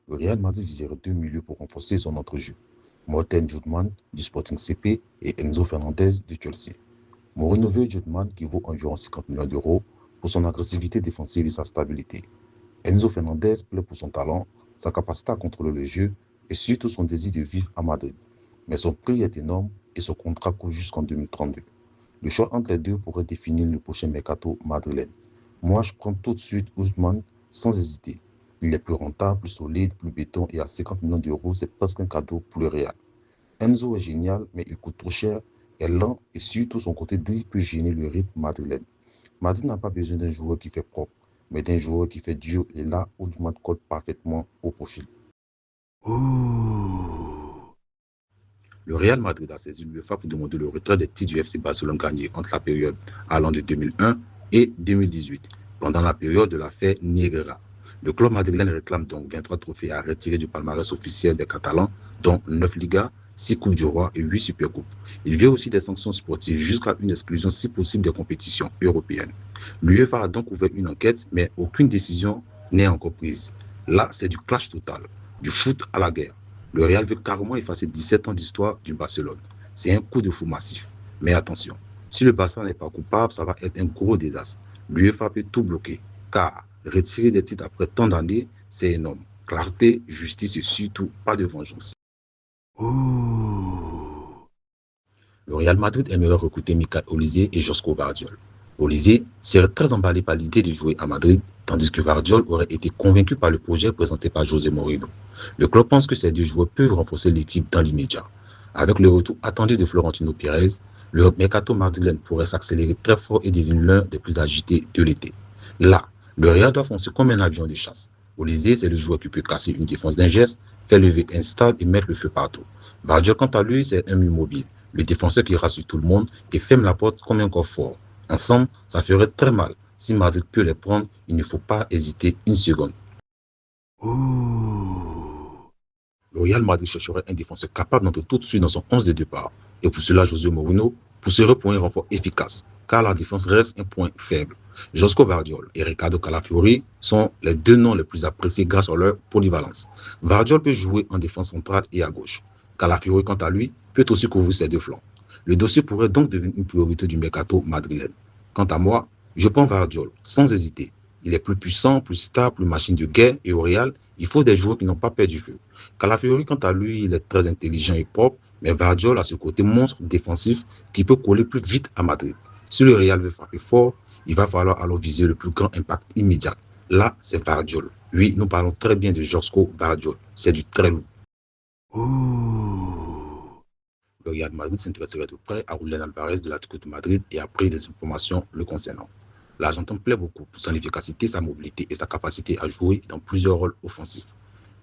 Le Real Madrid viserait deux milieux pour renforcer son entrejeu. Morten Judman du Sporting CP et Enzo Fernandez du Chelsea. Mourinho veut Judman qui vaut environ 50 millions d'euros pour son agressivité défensive et sa stabilité. Enzo Fernandez plaît pour son talent, sa capacité à contrôler le jeu et surtout son désir de vivre à Madrid. Mais son prix est énorme et son contrat court jusqu'en 2032. Le choix entre les deux pourrait définir le prochain mercato madrilène. Moi, je prends tout de suite Ousmane sans hésiter. Il est plus rentable, plus solide, plus béton et à 50 millions d'euros, c'est presque un cadeau pour le Real. Enzo est génial, mais il coûte trop cher, est lent et surtout son côté dribble peut gêner le rythme madrilène. Madrid n'a pas besoin d'un joueur qui fait propre, mais d'un joueur qui fait dur et là, Ousmane colle parfaitement au profil. Le Real Madrid a saisi l'UEFA pour demander le retrait des titres du FC Barcelone gagnés entre la période allant de 2001 et 2018, pendant la période de l'affaire Negreira. Le club madrilène réclame donc 23 trophées à retirer du palmarès officiel des Catalans, dont 9 Ligas, 6 Coupes du Roi et 8 Supercoupes. Il veut aussi des sanctions sportives jusqu'à une exclusion si possible des compétitions européennes. L'UEFA a donc ouvert une enquête, mais aucune décision n'est encore prise. Là, c'est du clash total, du foot à la guerre. Le Real veut carrément effacer 17 ans d'histoire du Barcelone. C'est un coup de fou massif. Mais attention, si le Barça n'est pas coupable, ça va être un gros désastre. L'UEFA peut tout bloquer, car retirer des titres après tant d'années, c'est énorme. Clarté, justice et surtout pas de vengeance. Le Real Madrid aimerait recruter Michael Olise et Josko Vardiol. Olise serait très emballé par l'idée de jouer à Madrid, tandis que Vardiol aurait été convaincu par le projet présenté par José Mourinho. Le club pense que ces deux joueurs peuvent renforcer l'équipe dans l'immédiat. Avec le retour attendu de Florentino Pérez, le mercato madrilène pourrait s'accélérer très fort et devenir l'un des plus agités de l'été. Là, le Real doit foncer comme un avion de chasse. Olise, c'est le joueur qui peut casser une défense d'un geste, faire lever un stade et mettre le feu partout. Vardiol, quant à lui, c'est un mur mobile, le défenseur qui rassure tout le monde et ferme la porte comme un coffre fort. Ensemble, ça ferait très mal. Si Madrid peut les prendre, il ne faut pas hésiter une seconde. Le Real Madrid chercherait un défenseur capable d'entrer tout de suite dans son 11 de départ. Et pour cela, José Mourinho pousserait pour un renfort efficace, car la défense reste un point faible. Josko Vardiol et Ricardo Calafiori sont les deux noms les plus appréciés grâce à leur polyvalence. Vardiol peut jouer en défense centrale et à gauche. Calafiori, quant à lui, peut aussi couvrir ses deux flancs. Le dossier pourrait donc devenir une priorité du mercato madrilène. Quant à moi, je prends Vardiol, sans hésiter. Il est plus puissant, plus stable, plus machine de guerre et au Real, il faut des joueurs qui n'ont pas perdu feu. Calafiori, quant à lui, il est très intelligent et propre, mais Vardiol a ce côté monstre défensif qui peut coller plus vite à Madrid. Si le Real veut frapper fort, il va falloir alors viser le plus grand impact immédiat. Là, c'est Vardiol. Oui, nous parlons très bien de Josko Vardiol. C'est du très lourd. Le Real Madrid s'intéresserait de près à Julián Álvarez de l'Atlético de Madrid et a pris des informations le concernant. L'Argentin plaît beaucoup pour son efficacité, sa mobilité et sa capacité à jouer dans plusieurs rôles offensifs.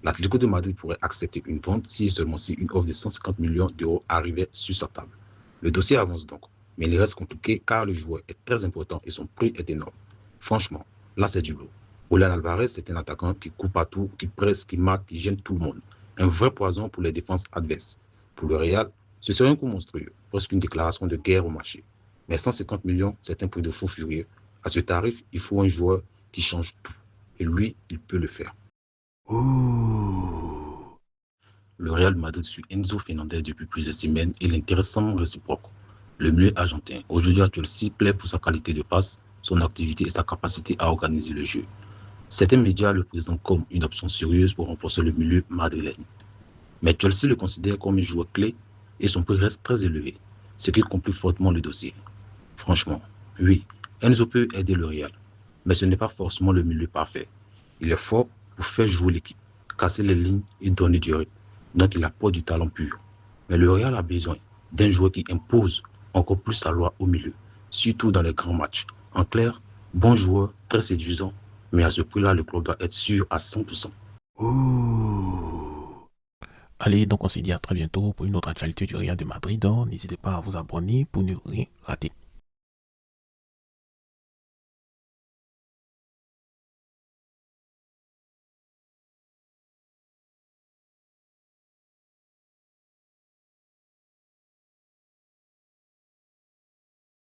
L'Atlético de Madrid pourrait accepter une vente si et seulement si une offre de 150 millions d'euros arrivait sur sa table. Le dossier avance donc, mais il reste compliqué car le joueur est très important et son prix est énorme. Franchement, là c'est du lourd. Julián Álvarez, c'est un attaquant qui coupe partout, qui presse, qui marque, qui gêne tout le monde. Un vrai poison pour les défenses adverses. Pour le Real, ce serait un coup monstrueux, presque une déclaration de guerre au marché. Mais 150 millions, c'est un prix de fou furieux. À ce tarif, il faut un joueur qui change tout. Et lui, il peut le faire. Le Real Madrid suit Enzo Fernandez depuis plusieurs semaines et l'intérêt semble réciproque. Le milieu argentin, aujourd'hui à Chelsea, plaît pour sa qualité de passe, son activité et sa capacité à organiser le jeu. Certains médias le présentent comme une option sérieuse pour renforcer le milieu madrilène. Mais Chelsea le considère comme un joueur clé et son prix reste très élevé, ce qui complique fortement le dossier. Franchement, oui, Enzo peut aider le Real, mais ce n'est pas forcément le milieu parfait. Il est fort pour faire jouer l'équipe, casser les lignes et donner du rythme. Donc il apporte du talent pur. Mais le Real a besoin d'un joueur qui impose encore plus sa loi au milieu, surtout dans les grands matchs. En clair, bon joueur, très séduisant, mais à ce prix-là, le club doit être sûr à 100%. Allez, donc on se dit à très bientôt pour une autre actualité du Real de Madrid. N'hésitez pas à vous abonner pour ne rien rater.